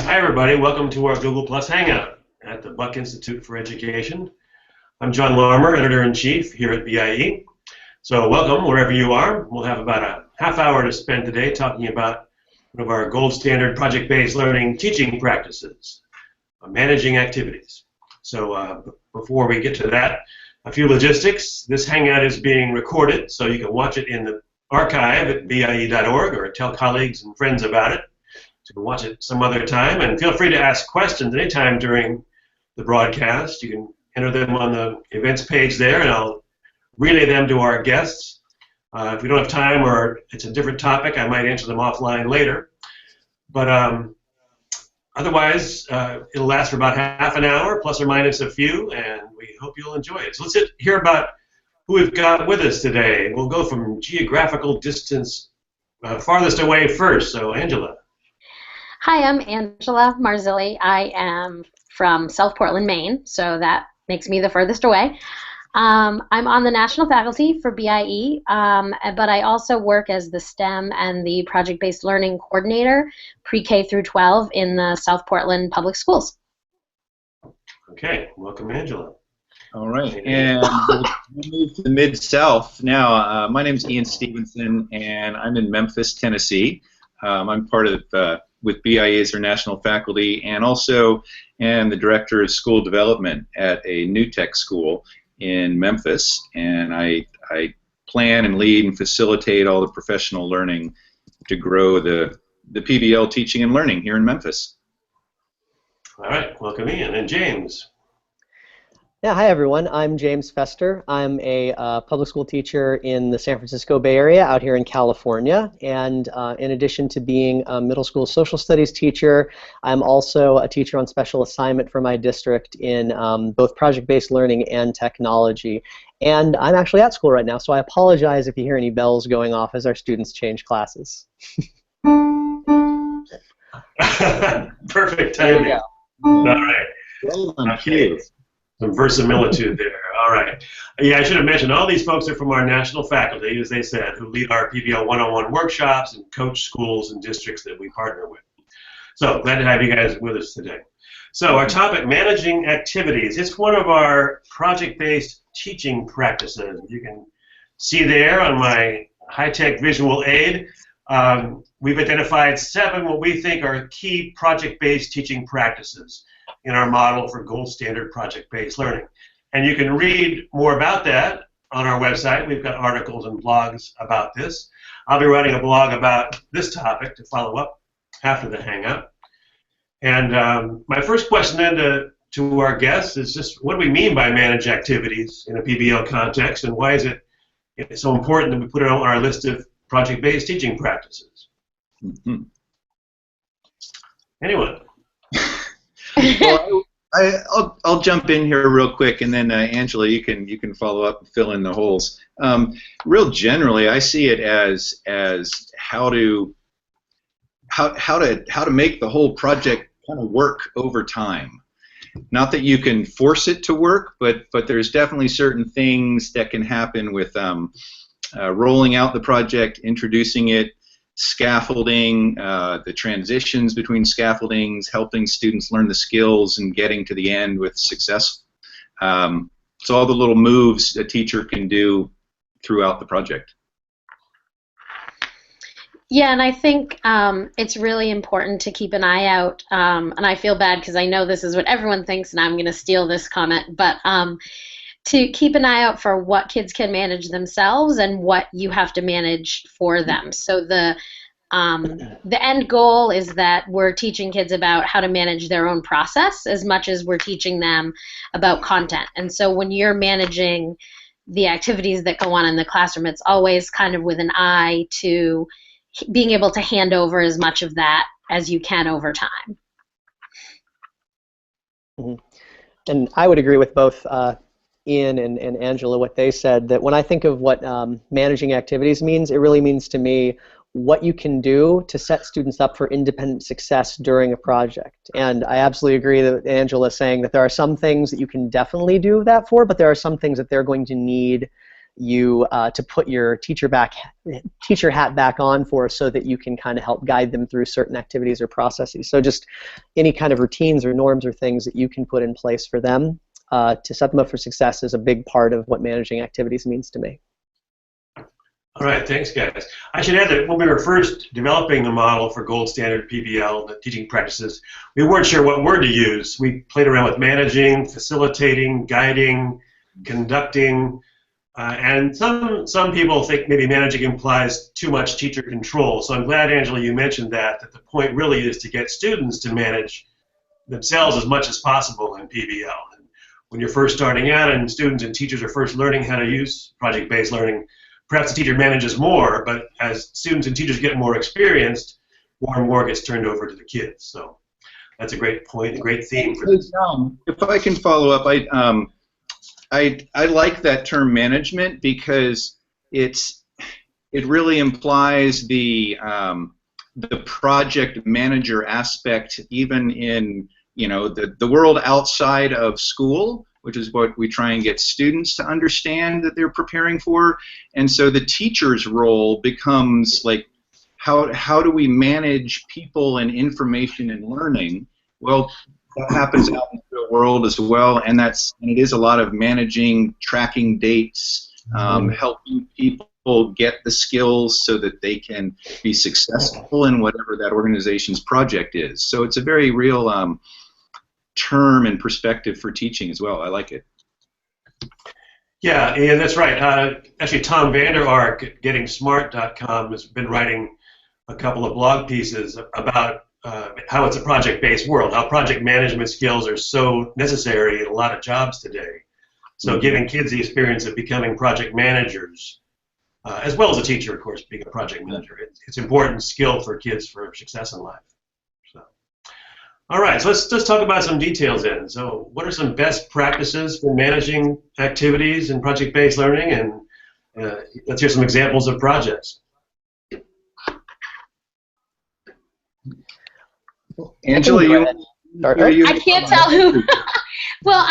Hi everybody, welcome to our Google Plus Hangout at the Buck Institute for Education. I'm John Larmer, Editor-in-Chief here at BIE. So welcome wherever you are. We'll have about a half hour to spend today talking about one of our gold standard project-based learning teaching practices, managing activities. So before we get to that, a few logistics. This Hangout is being recorded, so you can watch it in the archive at bie.org or tell colleagues and friends about it. You can watch it some other time, and feel free to ask questions anytime during the broadcast. You can enter them on the events page there, and I'll relay them to our guests. If we don't have time or it's a different topic, I might answer them offline later. But otherwise, it'll last for about half an hour, plus or minus a few, and we hope you'll enjoy it. So let's hear about who we've got with us today. We'll go from geographical distance farthest away first. So, Angela. Hi, I'm Angela Marzilli. I am from South Portland, Maine, so that makes me the furthest away. I'm on the national faculty for BIE, but I also work as the STEM and the project-based learning coordinator, pre-K through 12, in the South Portland Public Schools. Okay, welcome, Angela. All right, and we'll move to the Mid-South now. My name is Ian Stevenson, and I'm in Memphis, Tennessee. I'm part of with BIE as their national faculty, and also am the director of school development at a new tech school in Memphis, and I plan and lead and facilitate all the professional learning to grow the PBL teaching and learning here in Memphis. All right, welcome Ian. And James. Yeah, hi everyone. I'm James Fester. I'm a public school teacher in the San Francisco Bay Area out here in California, and in addition to being a middle school social studies teacher, I'm also a teacher on special assignment for my district in both project-based learning and technology. And I'm actually at school right now, so I apologize if you hear any bells going off as our students change classes. Perfect timing. All right. Well done, okay. Some verisimilitude there. All right. Yeah, I should have mentioned all these folks are from our national faculty, as they said, who lead our PBL 101 workshops and coach schools and districts that we partner with. So glad to have you guys with us today. So our topic, managing activities. It's one of our project-based teaching practices. You can see there on my high-tech visual aid, we've identified 7 what we think are key project-based teaching practices in our model for gold standard project-based learning. And you can read more about that on our website. We've got articles and blogs about this. I'll be writing a blog about this topic to follow up after the Hangout. And my first question then to our guests is just, what do we mean by manage activities in a PBL context, and why is it so important that we put it on our list of project-based teaching practices? Mm-hmm. Anyone? Well, I'll jump in here real quick, and then Angela, you can follow up and fill in the holes. Real generally, I see it as how to make the whole project kind of work over time. Not that you can force it to work, but there's definitely certain things that can happen with rolling out the project, introducing it, scaffolding, the transitions between scaffoldings, helping students learn the skills and getting to the end with success. So all the little moves a teacher can do throughout the project. Yeah, and I think it's really important to keep an eye out, and I feel bad because I know this is what everyone thinks, and I'm going to steal this comment, but to keep an eye out for what kids can manage themselves and what you have to manage for them. So the end goal is that we're teaching kids about how to manage their own process as much as we're teaching them about content. And so when you're managing the activities that go on in the classroom, it's always kind of with an eye to being able to hand over as much of that as you can over time. Mm-hmm. And I would agree with both Ian and Angela, what they said, that when I think of what managing activities means, it really means to me what you can do to set students up for independent success during a project. And I absolutely agree that Angela is saying that there are some things that you can definitely do that for, but there are some things that they're going to need you to put your teacher hat back on for, so that you can kind of help guide them through certain activities or processes. So just any kind of routines or norms or things that you can put in place for them to set them up for success is a big part of what managing activities means to me. All right, thanks, guys. I should add that when we were first developing the model for gold standard PBL, the teaching practices, we weren't sure what word to use. We played around with managing, facilitating, guiding, conducting, and some people think maybe managing implies too much teacher control. So I'm glad, Angela, you mentioned that the point really is to get students to manage themselves as much as possible in PBL. And when you're first starting out and students and teachers are first learning how to use project-based learning, perhaps the teacher manages more, but as students and teachers get more experienced, more and more gets turned over to the kids. So that's a great point, a great theme for this. If I can follow up, I like that term management, because it really implies the project manager aspect, even in the world outside of school, which is what we try and get students to understand that they're preparing for. And so the teacher's role becomes like, how do we manage people and information and learning? Well, that happens out in the world as well, and it is a lot of managing, tracking dates, helping people get the skills so that they can be successful in whatever that organization's project is. So it's a very real term and perspective for teaching as well. I like it. Yeah, and that's right. Actually, Tom Vander Ark at GettingSmart.com has been writing a couple of blog pieces about how it's a project-based world, how project management skills are so necessary in a lot of jobs today. So giving kids the experience of becoming project managers, as well as a teacher, of course, being a project manager. It's an important skill for kids for success in life. So, all right, so let's just talk about some details then. So what are some best practices for managing activities in project-based learning? And let's hear some examples of projects. Angela, I can't tell who. Well,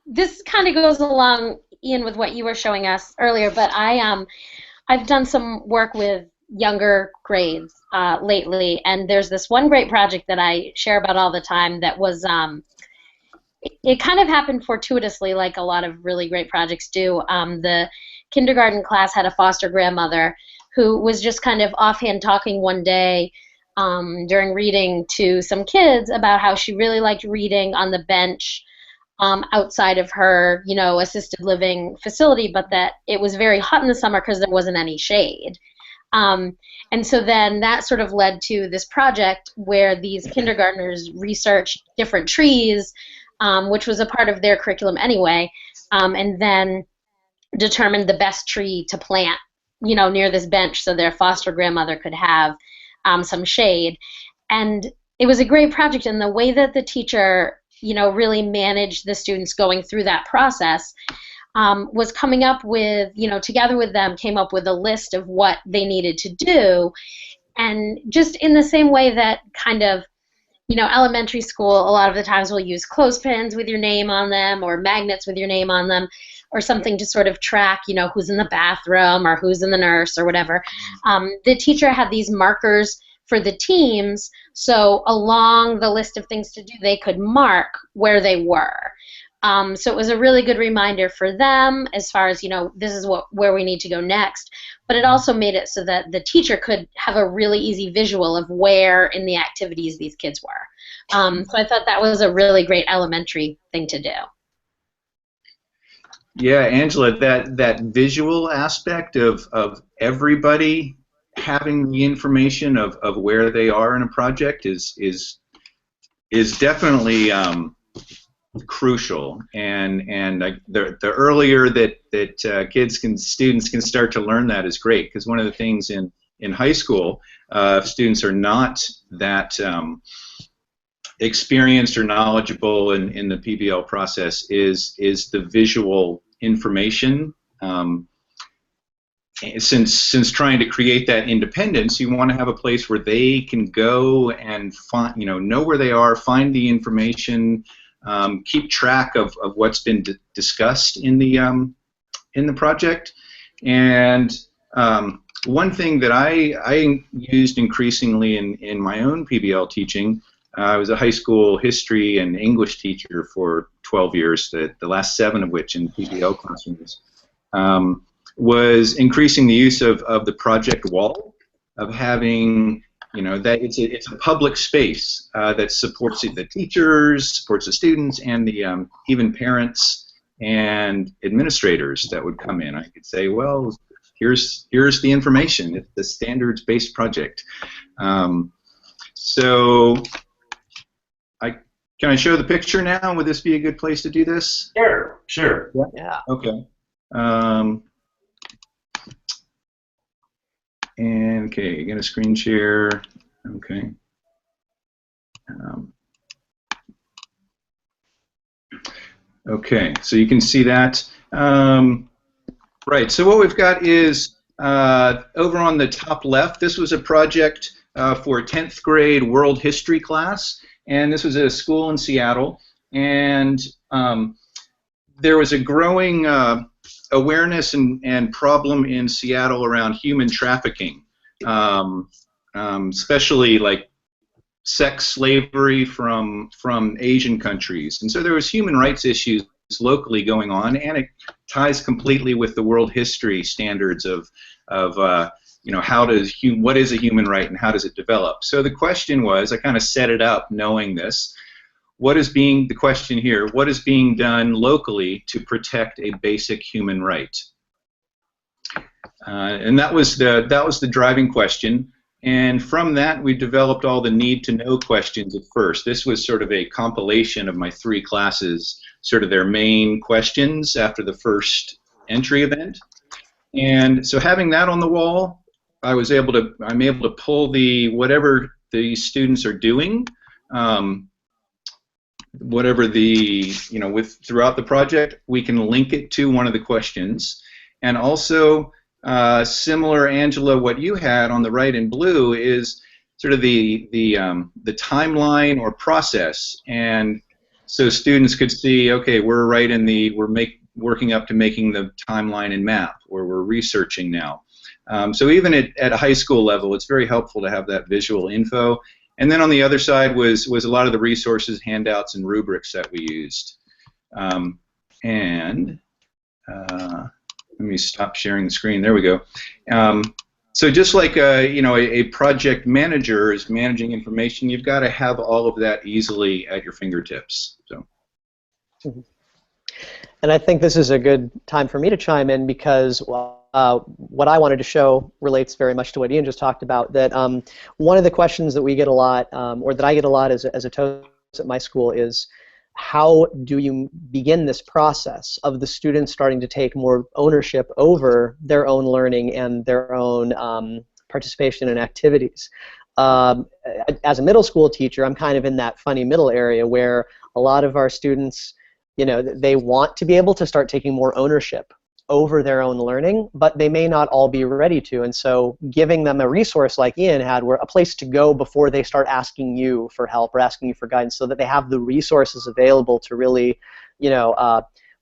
this kind of goes along, Ian, with what you were showing us earlier. But I've done some work with younger grades lately, and there's this one great project that I share about all the time. That was it kind of happened fortuitously, like a lot of really great projects do. The kindergarten class had a foster grandmother who was just kind of offhand talking one day during reading to some kids about how she really liked reading on the bench outside of her, assisted living facility, but that it was very hot in the summer because there wasn't any shade. And so then that sort of led to this project where these kindergartners researched different trees, which was a part of their curriculum anyway, and then determined the best tree to plant, near this bench so their foster grandmother could have some shade. And it was a great project, and the way that the teacher, really managed the students going through that process was coming up with, together with them, came up with a list of what they needed to do. And just in the same way that kind of, elementary school, a lot of the times will use clothespins with your name on them or magnets with your name on them or something to sort of track, who's in the bathroom or who's in the nurse or whatever. The teacher had these markers for the teams, so along the list of things to do, they could mark where they were. So it was a really good reminder for them as far as, this is where we need to go next. But it also made it so that the teacher could have a really easy visual of where in the activities these kids were. So I thought that was a really great elementary thing to do. Yeah, Angela, that visual aspect of everybody having the information of where they are in a project is definitely crucial, and the earlier that students can start to learn that is great, because one of the things in high school, if students are not that experienced or knowledgeable in the PBL process, is the visual information. Since trying to create that independence, you want to have a place where they can go and find, know where they are, find the information, keep track of what's been discussed in the in the project. And one thing that I used increasingly in my own PBL teaching, I was a high school history and English teacher for 12 years, the last 7 of which in PBL classrooms, was increasing the use of the project wall, of having, that it's a public space that supports the teachers, supports the students, and the even parents and administrators that would come in. I could say, well, here's the information. It's the standards-based project. So can I show the picture now? Would this be a good place to do this? Sure, sure. Yeah. Okay. And okay, get a screen share. Okay. Okay, so you can see that. Right, so what we've got is over on the top left, this was a project for a 10th grade world history class, and this was at a school in Seattle, and there was a growing awareness and problem in Seattle around human trafficking, especially like sex slavery from Asian countries. And so there was human rights issues locally going on, and it ties completely with the world history standards of what is a human right and how does it develop. So the question was, I kind of set it up knowing this, the question here, what is being done locally to protect a basic human right? And that was the driving question. And from that, we developed all the need-to-know questions at first. This was sort of a compilation of my 3 classes, sort of their main questions after the first entry event. And so having that on the wall, I'm able to pull whatever the students are doing, whatever throughout the project, we can link it to one of the questions. And also, similar, Angela, what you had on the right in blue is sort of the timeline or process, and so students could see, okay, we're working up to making the timeline in map, or we're researching now. So even at a high school level, it's very helpful to have that visual info. And then on the other side was a lot of the resources, handouts, and rubrics that we used. Let me stop sharing the screen. There we go. So just like a project manager is managing information, you've got to have all of that easily at your fingertips. So. And I think this is a good time for me to chime in because what I wanted to show relates very much to what Ian just talked about. That one of the questions that we get a lot, or that I get a lot as a TOS at my school, is how do you begin this process of the students starting to take more ownership over their own learning and their own participation in activities? As a middle school teacher, I'm kind of in that funny middle area where a lot of our students, they want to be able to start taking more ownership over their own learning, but they may not all be ready to. And so giving them a resource like Ian had, where a place to go before they start asking you for help or asking you for guidance, so that they have the resources available to really,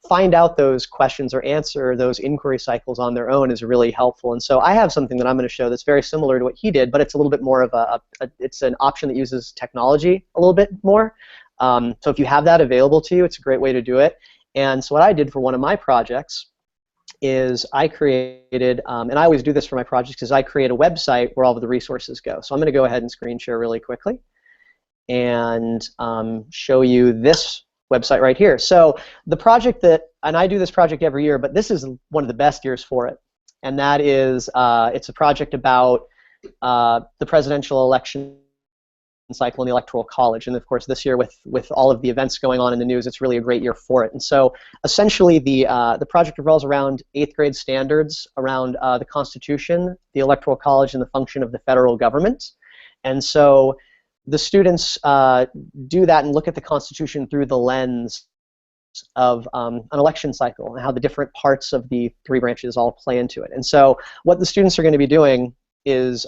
find out those questions or answer those inquiry cycles on their own, is really helpful. And so I have something that I'm going to show that's very similar to what he did, but it's a little bit more of it's an option that uses technology a little bit more. So if you have that available to you, it's a great way to do it. And so what I did for one of my projects is I created, and I always do this for my projects, is I create a website where all of the resources go. So I'm going to go ahead and screen share really quickly and show you this website right here. So the project and I do this project every year, but this is one of the best years for it. And that is, it's a project about the presidential election cycle in the Electoral College, and of course this year with all of the events going on in the news, it's really a great year for it. And so essentially the project revolves around 8th grade standards around the Constitution, the Electoral College, and the function of the federal government. And so the students do that and look at the Constitution through the lens of an election cycle and how the different parts of the 3 branches all play into it. And so what the students are going to be doing is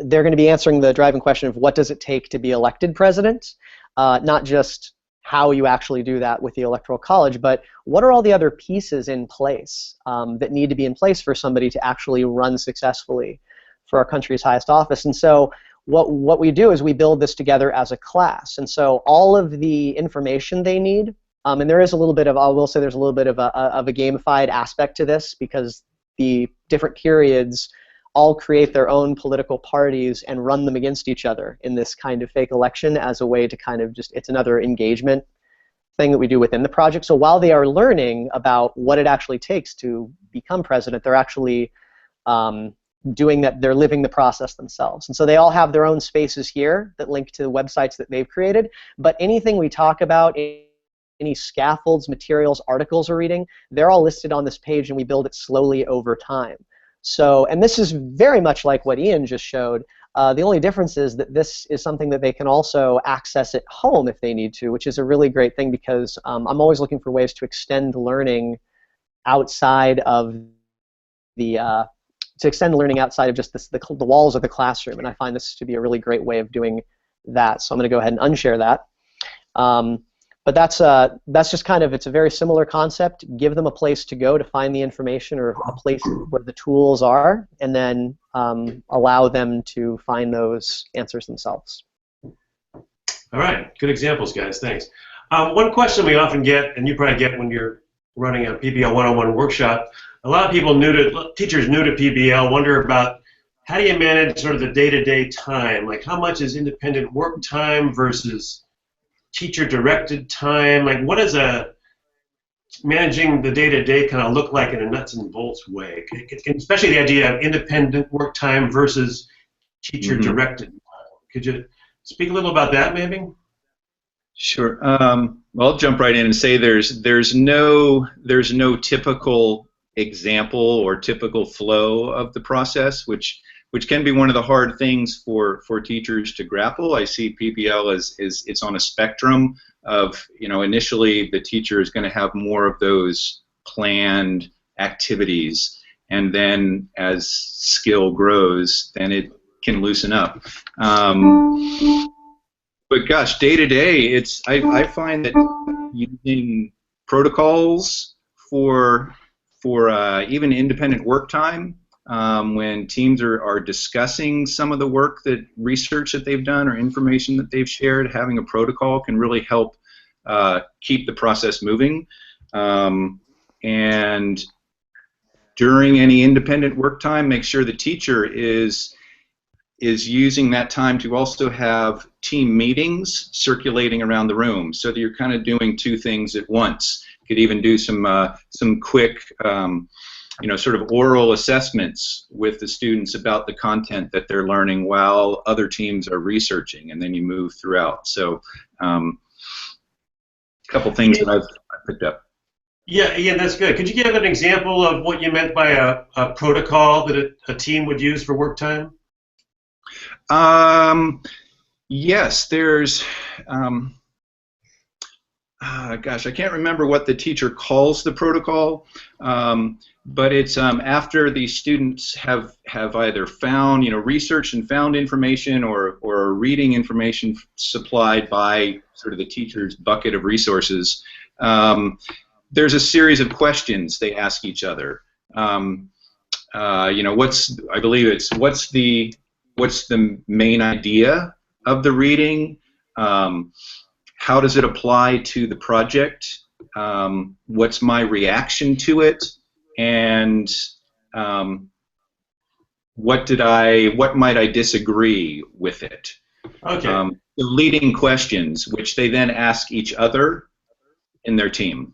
they're going to be answering the driving question of what does it take to be elected president, not just how you actually do that with the Electoral College, but what are all the other pieces in place that need to be in place for somebody to actually run successfully for our country's highest office? And so what we do is we build this together as a class. And so all of the information they need, and there is a little bit of, I will say there's a little bit of a gamified aspect to this, because the different periods all create their own political parties and run them against each other in this kind of fake election as a way to kind of just, it's another engagement thing that we do within the project. So while they are learning about what it actually takes to become president, they're actually doing that, they're living the process themselves. And so they all have their own spaces here that link to the websites that they've created, but anything we talk about, any scaffolds, materials, articles we're reading, they're all listed on this page, and we build it slowly over time. So, and this is very much like what Ian just showed. The only difference is that this is something that they can also access at home if they need to, which is a really great thing, because I'm always looking for ways to extend learning outside of the just the walls of the classroom, and I find this to be a really great way of doing that. So I'm going to go ahead and unshare that. But that's just kind of, it's a very similar concept. Give them a place to go to find the information, or a place where the tools are, and then allow them to find those answers themselves. All right, good examples, guys. Thanks. One question we often get, and you probably get when you're running a PBL 101 workshop, a lot of people teachers new to PBL wonder about, how do you manage sort of the day-to-day time? Like, how much is independent work time versus teacher-directed time? Like, what does managing the day-to-day kind of look like in a nuts and bolts way? Especially the idea of independent work time versus teacher-directed time. Could you speak a little about that, maybe? Sure. Well, I'll jump right in and say there's no typical example or typical flow of the process, which can be one of the hard things for teachers to grapple. I see PBL as it's on a spectrum of, initially the teacher is going to have more of those planned activities, and then as skill grows, then it can loosen up. But gosh, day to day, I find that using protocols for even independent work time, when teams are discussing some of the research that they've done or information that they've shared, having a protocol can really help keep the process moving. And during any independent work time, make sure the teacher is using that time to also have team meetings circulating around the room, so that you're kind of doing two things at once. You could even do some quick sort of oral assessments with the students about the content that they're learning while other teams are researching, and then you move throughout. So a couple things that I've picked up. Yeah, that's good. Could you give an example of what you meant by a protocol that a team would use for work time? Yes, there's gosh, I can't remember what the teacher calls the protocol, but it's after the students have either found, researched and found information, or reading information supplied by sort of the teacher's bucket of resources. There's a series of questions they ask each other. I believe it's what's the main idea of the reading? How does it apply to the project? What's my reaction to it? And what might I disagree with it? Okay. The leading questions, which they then ask each other in their team.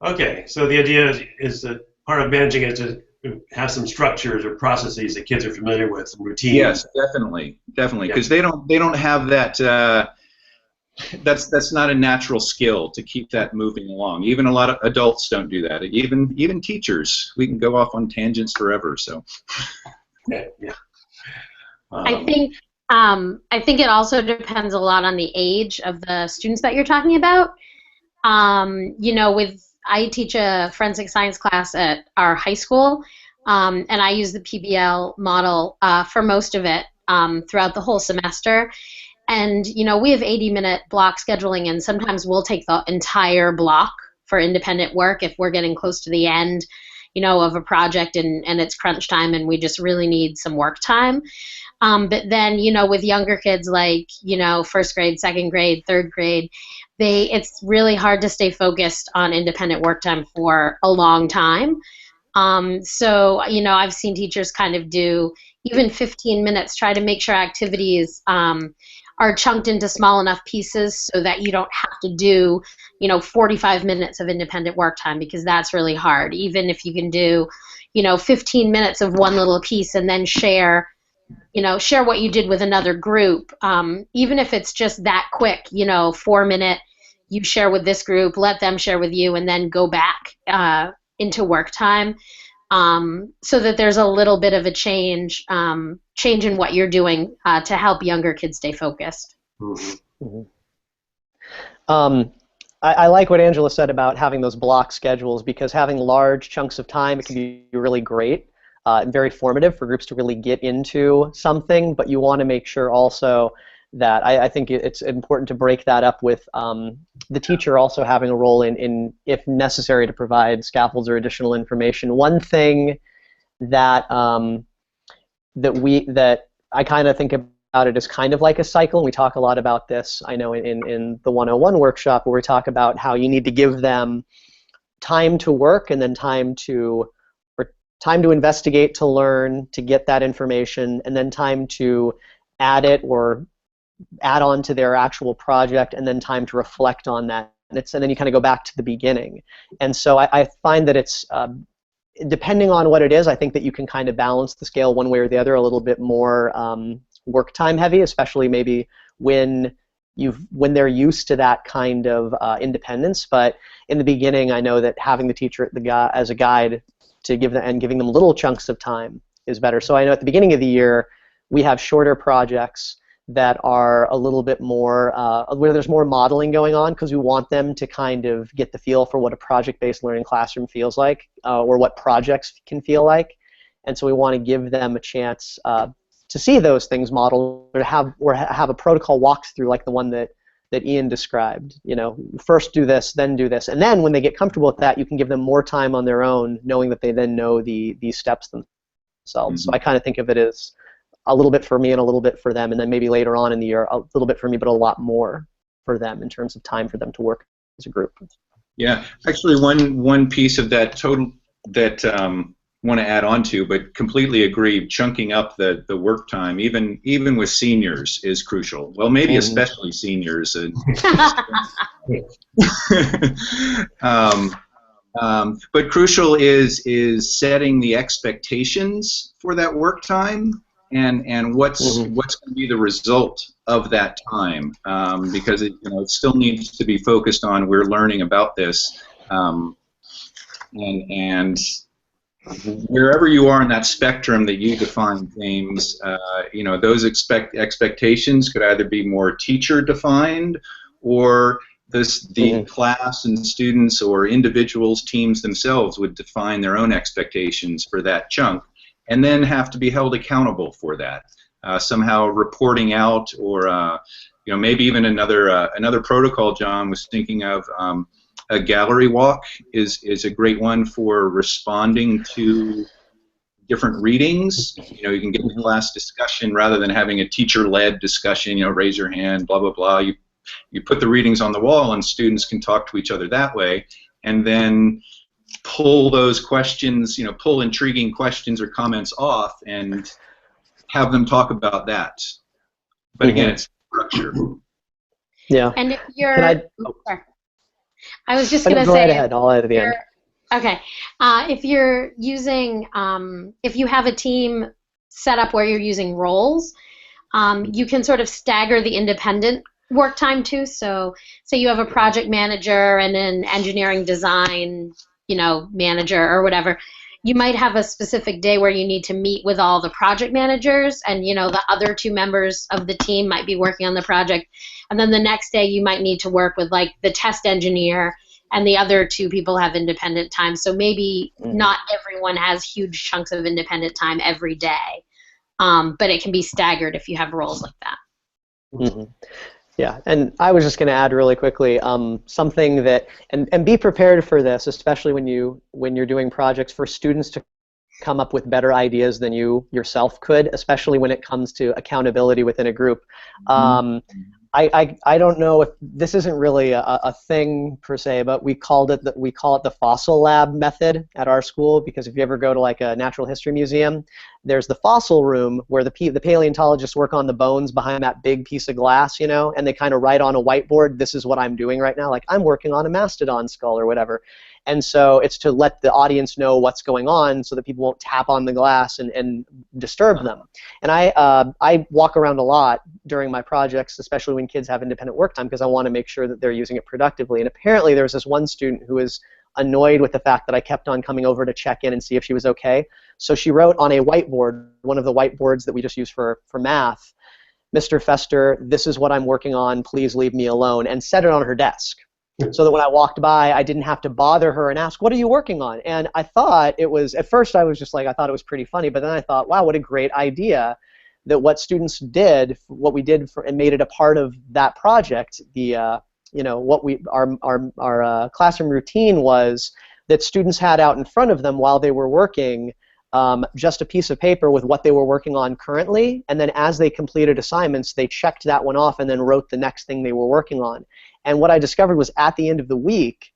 Okay. So the idea is that part of managing it is to have some structures or processes that kids are familiar with, some routines. Yes, definitely, because they don't have that. That's not a natural skill to keep that moving along. Even a lot of adults don't do that. Even teachers, we can go off on tangents forever. So. Yeah. I think it also depends a lot on the age of the students that you're talking about. I teach a forensic science class at our high school, and I use the PBL model for most of it throughout the whole semester. And, we have 80-minute block scheduling, and sometimes we'll take the entire block for independent work if we're getting close to the end, of a project and it's crunch time and we just really need some work time. But then, with younger kids like, first grade, second grade, third grade, it's really hard to stay focused on independent work time for a long time. So, I've seen teachers kind of do even 15 minutes, try to make sure activities are chunked into small enough pieces so that you don't have to do, 45 minutes of independent work time, because that's really hard. Even if you can do, 15 minutes of one little piece and then share what you did with another group, even if it's just that quick, 4-minute, you share with this group, let them share with you, and then go back into work time, so that there's a little bit of a change in what you're doing to help younger kids stay focused. Mm-hmm. I like what Angela said about having those block schedules, because having large chunks of time, it can be really great and very formative for groups to really get into something, but you want to make sure also that I think it's important to break that up with the teacher also having a role in, if necessary, to provide scaffolds or additional information. One thing that that I kind of think about it as kind of like a cycle, and we talk a lot about this, I know, in the 101 workshop, where we talk about how you need to give them time to work and then time to investigate, to learn, to get that information, and then time to add it or add on to their actual project, and then time to reflect on that. And then you kind of go back to the beginning. And so I find that it's, depending on what it is, I think that you can kind of balance the scale one way or the other, a little bit more work time heavy, especially maybe when they're used to that kind of independence. But in the beginning, I know that having the teacher as a guide to give them, and giving them little chunks of time, is better. So I know at the beginning of the year, we have shorter projects that are a little bit more, where there's more modeling going on, because we want them to kind of get the feel for what a project-based learning classroom feels like, or what projects can feel like. And so we want to give them a chance to see those things modeled, or have a protocol walkthrough like the one that Ian described. First do this, then do this, and then when they get comfortable with that, you can give them more time on their own, knowing that they then know these steps themselves. Mm-hmm. So I kind of think of it as a little bit for me and a little bit for them, and then maybe later on in the year a little bit for me, but a lot more for them in terms of time for them to work as a group. Yeah, actually, one piece of that want to add on to, but completely agree, chunking up the work time, even with seniors, is crucial. Well, maybe especially seniors. But crucial is setting the expectations for that work time, and what's going to be the result of that time, because it still needs to be focused on, we're learning about this, and wherever you are in that spectrum that you define, James, those expectations could either be more teacher defined, or the class and students or individuals, teams themselves would define their own expectations for that chunk, and then have to be held accountable for that, somehow reporting out, or maybe even another protocol John was thinking of. A gallery walk is a great one for responding to different readings. You can get the class discussion rather than having a teacher-led discussion. Raise your hand, blah blah blah. You put the readings on the wall, and students can talk to each other that way, and then pull those questions, pull intriguing questions or comments off, and have them talk about that. But again, it's structure. Yeah. And if you're, I was just going to say, right ahead. I'll add at the end. Okay. If you're using, if you have a team set up where you're using roles, you can sort of stagger the independent work time too. So say you have a project manager and an engineering design, manager or whatever. You might have a specific day where you need to meet with all the project managers, and the other two members of the team might be working on the project, and then the next day you might need to work with like the test engineer, and the other two people have independent time. So maybe not everyone has huge chunks of independent time every day, but it can be staggered if you have roles like that. Mhm. Yeah, and I was just going to add really quickly something that, and be prepared for this, especially when you're doing projects, for students to come up with better ideas than you yourself could, especially when it comes to accountability within a group. I don't know if this isn't really a thing per se, but we call it the fossil lab method at our school, because if you ever go to like a natural history museum, there's the fossil room where the paleontologists work on the bones behind that big piece of glass, you know, and they kind of write on a whiteboard, this is what I'm doing right now, like I'm working on a mastodon skull or whatever. And so it's to let the audience know what's going on so that people won't tap on the glass and disturb them. And I walk around a lot during my projects, especially when kids have independent work time, because I want to make sure that they're using it productively. And apparently there was this one student who was annoyed with the fact that I kept on coming over to check in and see if she was okay. So she wrote on a whiteboard, one of the whiteboards that we just use for math, "Mr. Fester, this is what I'm working on, please leave me alone," and set it on her desk. So that when I walked by, I didn't have to bother her and ask, "What are you working on?" And I thought it was, at first I was just like, I thought it was pretty funny, but then I thought, wow, what a great idea that what students did, what we did and made it a part of that project. The you know, what our classroom routine was that students had out in front of them while they were working just a piece of paper with what they were working on currently, and then as they completed assignments, they checked that one off and then wrote the next thing they were working on. And what I discovered was at the end of the week,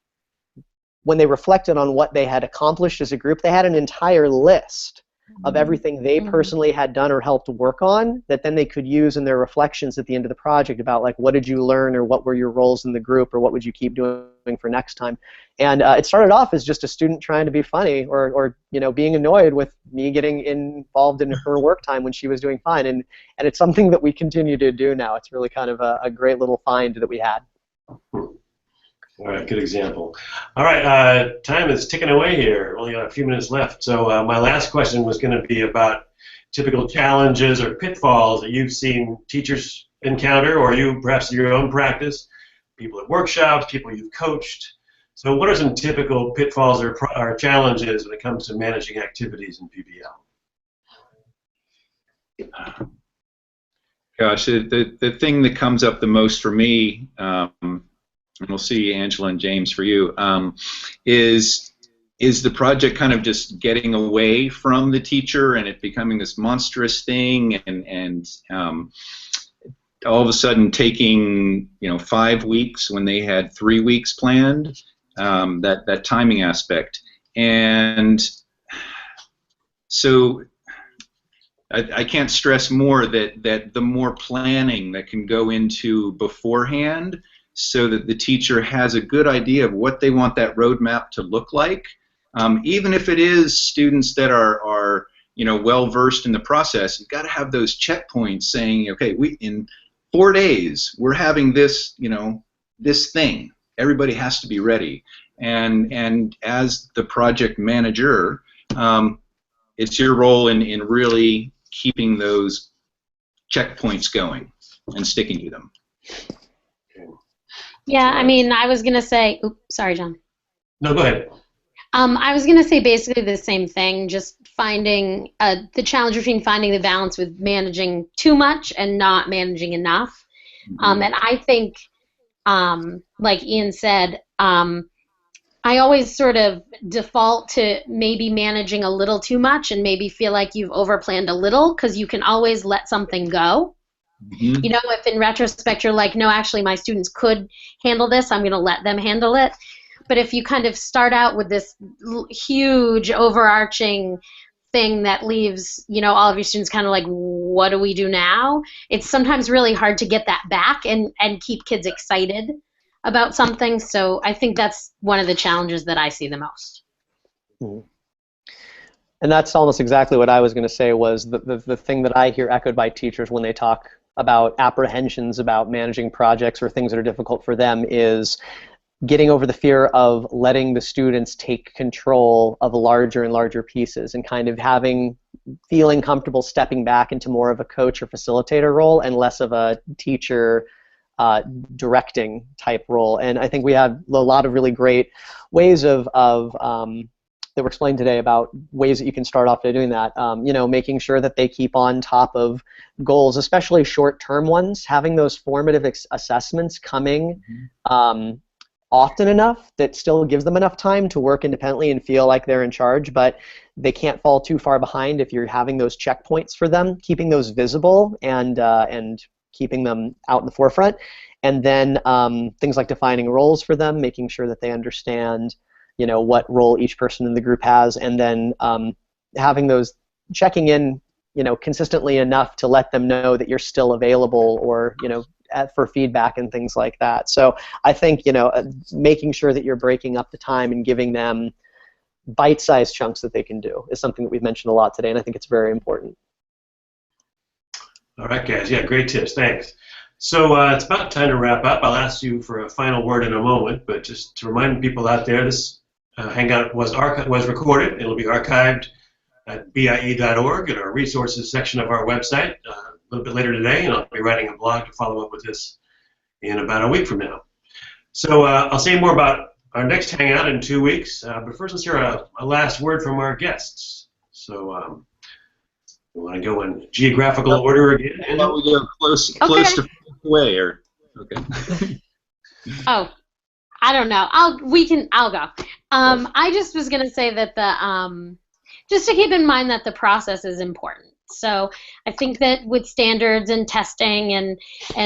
when they reflected on what they had accomplished as a group, they had an entire list of everything they personally had done or helped work on that then they could use in their reflections at the end of the project about, like, what did you learn, or what were your roles in the group, or what would you keep doing for next time. And it started off as just a student trying to be funny, or you know, being annoyed with me getting involved in her work time when she was doing fine. And it's something that we continue to do now. It's really kind of a great little find that we had. All right, good example. All right, time is ticking away here. Only got a few minutes left. So my last question was going to be about typical challenges or pitfalls that you've seen teachers encounter, or you perhaps in your own practice, people at workshops, people you've coached. So what are some typical pitfalls or challenges when it comes to managing activities in PBL? Gosh, the thing that comes up the most for me, and we'll see, Angela and James, for you, is the project kind of just getting away from the teacher and it becoming this monstrous thing, and all of a sudden taking, you know, 5 weeks when they had 3 weeks planned, that timing aspect. And so I can't stress more that the more planning that can go into beforehand, so that the teacher has a good idea of what they want that roadmap to look like, even if it is students that are you know, well versed in the process. You've got to have those checkpoints saying, okay, in 4 days we're having this, you know, this thing. Everybody has to be ready, and as the project manager, it's your role in really keeping those checkpoints going and sticking to them. Yeah, I mean, I was going to say, oops, sorry, John. No, go ahead. I was going to say basically the same thing, just finding the challenge between finding the balance with managing too much and not managing enough. And I think, like Ian said, I always sort of default to maybe managing a little too much and maybe feel like you've overplanned a little, because you can always let something go. You know, if in retrospect you're like, no, actually my students could handle this, I'm going to let them handle it. But if you kind of start out with this huge overarching thing that leaves, you know, all of your students kind of like, what do we do now? It's sometimes really hard to get that back and keep kids excited about something. So I think that's one of the challenges that I see the most. And that's almost exactly what I was going to say, was the thing that I hear echoed by teachers when they talk about apprehensions about managing projects or things that are difficult for them is getting over the fear of letting the students take control of larger and larger pieces, and kind of feeling comfortable stepping back into more of a coach or facilitator role and less of a teacher directing type role. And I think we have a lot of really great ways of that were explained today about ways that you can start off by doing that. You know, making sure that they keep on top of goals, especially short-term ones. Having those formative assessments coming often enough that still gives them enough time to work independently and feel like they're in charge, but they can't fall too far behind if you're having those checkpoints for them, keeping those visible and keeping them out in the forefront. And then things like defining roles for them, making sure that they understand, you know, what role each person in the group has, and then having those checking in, you know, consistently enough to let them know that you're still available, or, you know, for feedback and things like that. So I think, you know, making sure that you're breaking up the time and giving them bite-sized chunks that they can do is something that we've mentioned a lot today, and I think it's very important. All right, guys. Yeah, great tips. Thanks. So it's about time to wrap up. I'll ask you for a final word in a moment, but just to remind people out there, this Hangout was recorded. It'll be archived at BIE.org in our resources section of our website a little bit later today, and I'll be writing a blog to follow up with this in about a week from now. So I'll say more about our next Hangout in 2 weeks, but first let's hear a last word from our guests. So we want to go in geographical order again. Well, we go close to away, or okay. Oh, I don't know. I'll go. I just was gonna say that just to keep in mind that the process is important. So I think that with standards and testing and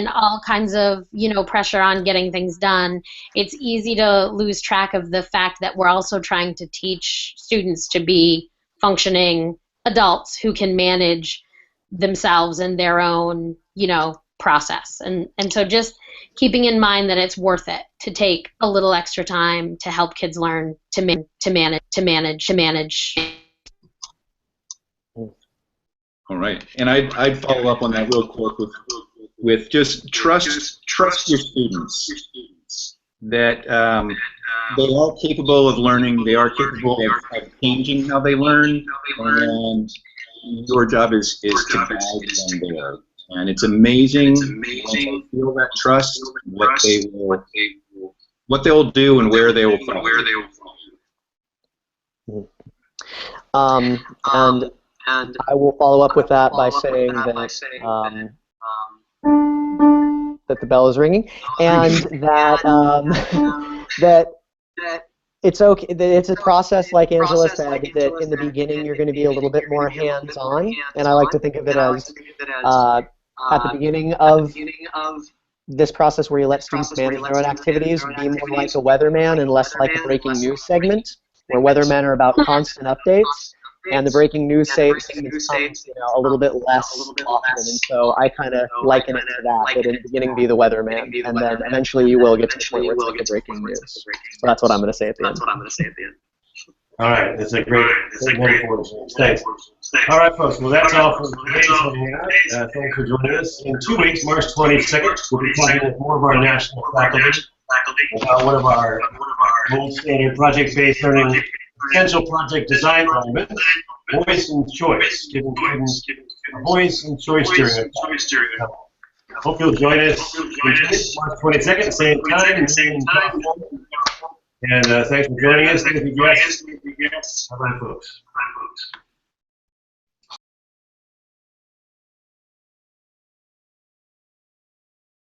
all kinds of, you know, pressure on getting things done, it's easy to lose track of the fact that we're also trying to teach students to be functioning adults who can manage themselves and their own, you know, process. And so just keeping in mind that it's worth it to take a little extra time to help kids learn to manage. All right, and I'd follow up on that real quick with just trust your students that they are capable of learning, they are capable of changing how they learn, and your job is to guide them there. And it's amazing when they feel that trust, what they will do and where they will follow. And I will follow up with that by saying that that the bell is ringing, and that that it's okay. That it's a process, like Angela said, that in the beginning you're going to be a little bit more hands-on, and I like to think of it as at the beginning of this process where you let students manage their own activities, be more like a weatherman and less like a breaking news segment, where weathermen are about constant updates. And the breaking news segments come, you know, a little bit less often, and so I kind of liken it to that in the beginning be the weatherman, and then eventually you will get to the point where it's like the breaking news. So that's what I'm going to say at the end. All right, that's a great thanks. All right, folks, well, that's all for today's Hangout. Thanks for joining us. In 2 weeks, March 22nd, we'll be talking with more of our national faculty about one of our gold standard project-based learning essential project design elements, voice and choice, giving students a voice and choice during a time. I hope you'll join us March 22nd, same time, and thanks for joining us. Thank you, guests. Bye-bye, folks.